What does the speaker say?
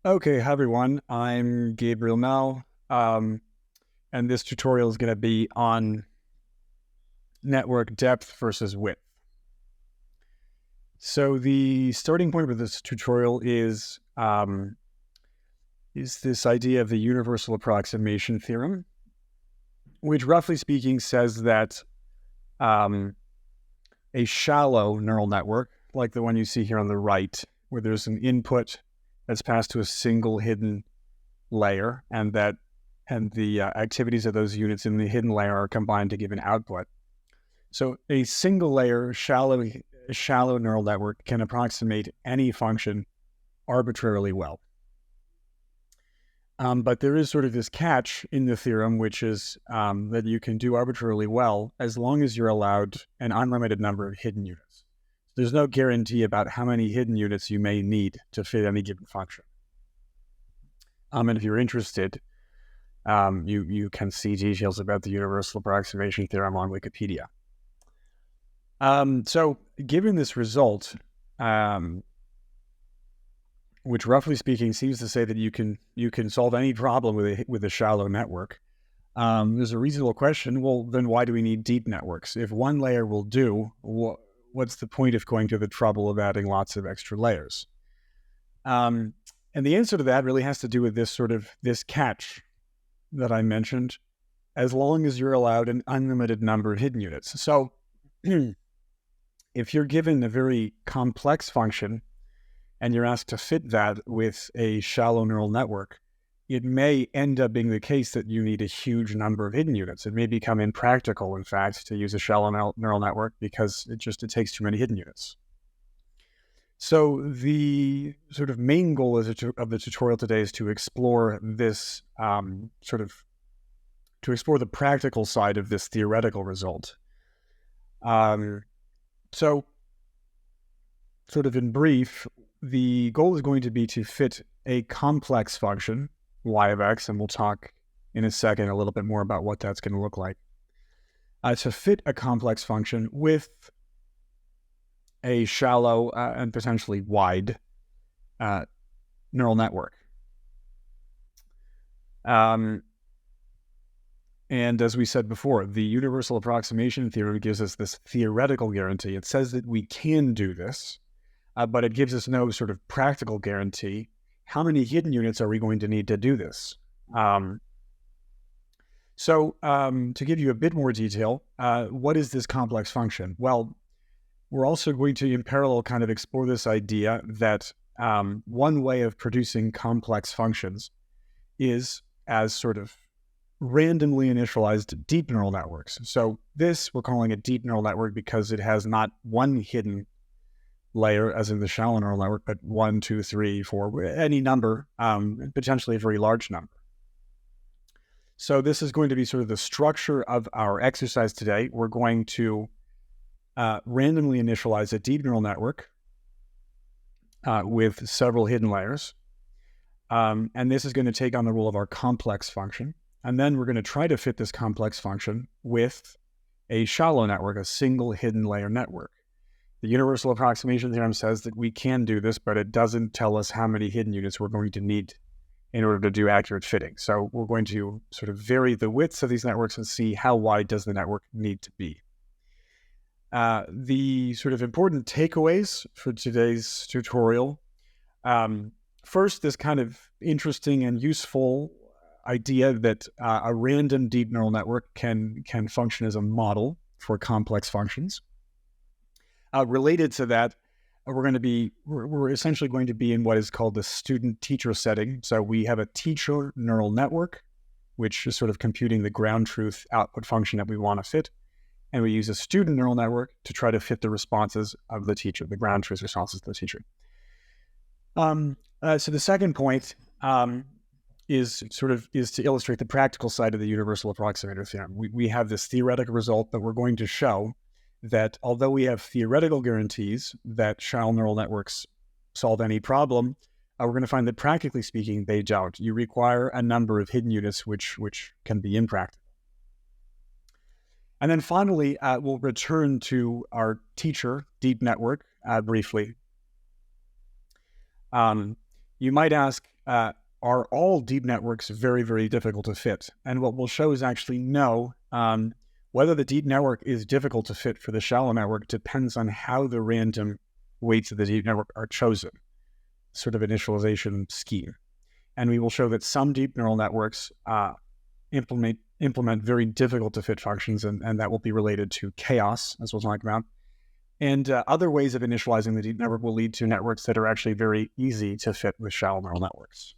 Okay, hi everyone. I'm Gabriel now, and this tutorial is going to be on network depth versus width. So the starting point of this tutorial is this idea of the universal approximation theorem, which roughly speaking says that a shallow neural network, like the one you see here on the right, where there's an input that's passed to a single hidden layer, and the activities of those units in the hidden layer are combined to give an output. So a single layer shallow neural network can approximate any function arbitrarily well. But there is sort of this catch in the theorem, which is that you can do arbitrarily well as long as you're allowed an unlimited number of hidden units. There's no guarantee about how many hidden units you may need to fit any given function. And if you're interested, you can see details about the universal approximation theorem on Wikipedia. So given this result, which roughly speaking seems to say that you can solve any problem with a shallow network, there's a reasonable question. Well, then why do we need deep networks? If one layer will do, what's the point of going to the trouble of adding lots of extra layers? And the answer to that really has to do with this catch that I mentioned, as long as you're allowed an unlimited number of hidden units. So if you're given a very complex function and you're asked to fit that with a shallow neural network, it may end up being the case that you need a huge number of hidden units. It may become impractical, in fact, to use a shallow neural network because it takes too many hidden units. So the sort of main goal of the tutorial today is to explore this to explore the practical side of this theoretical result. So sort of in brief, the goal is going to be to fit a complex function, y of x, and we'll talk in a second a little bit more about what that's going to look like, to fit a complex function with a shallow and potentially wide neural network. And as we said before, the universal approximation theorem gives us this theoretical guarantee. It says that we can do this, but it gives us no sort of practical guarantee. How many hidden units are we going to need to do this? So to give you a bit more detail, what is this complex function? Well, we're also going to, in parallel, kind of explore this idea that one way of producing complex functions is as sort of randomly initialized deep neural networks. So this, we're calling a deep neural network because it has not one hidden layer, as in the shallow neural network, but 1, 2, 3, 4, any number, potentially a very large number. So this is going to be sort of the structure of our exercise today. We're going to randomly initialize a deep neural network with several hidden layers. And this is going to take on the role of our complex function. And then we're going to try to fit this complex function with a shallow network, a single hidden layer network. The universal approximation theorem says that we can do this, but it doesn't tell us how many hidden units we're going to need in order to do accurate fitting. So we're going to sort of vary the widths of these networks and see how wide does the network need to be. The sort of important takeaways for today's tutorial. First, this kind of interesting and useful idea that a random deep neural network can function as a model for complex functions. Related to that, we're essentially going to be in what is called the student-teacher setting. So we have a teacher neural network, which is sort of computing the ground truth output function that we want to fit. And we use a student neural network to try to fit the responses of the teacher, the ground truth responses to the teacher. So the second point is to illustrate the practical side of the universal approximator theorem. We have this theoretical result that we're going to show that although we have theoretical guarantees that shallow neural networks solve any problem, we're going to find that practically speaking, they don't. You require a number of hidden units which can be impractical. And then finally, we'll return to our teacher deep network briefly. You might ask, are all deep networks very, very difficult to fit? And what we'll show is actually no. Whether the deep network is difficult to fit for the shallow network depends on how the random weights of the deep network are chosen, sort of initialization scheme. And we will show that some deep neural networks implement very difficult to fit functions, and that will be related to chaos, as we'll talk about. And other ways of initializing the deep network will lead to networks that are actually very easy to fit with shallow neural networks.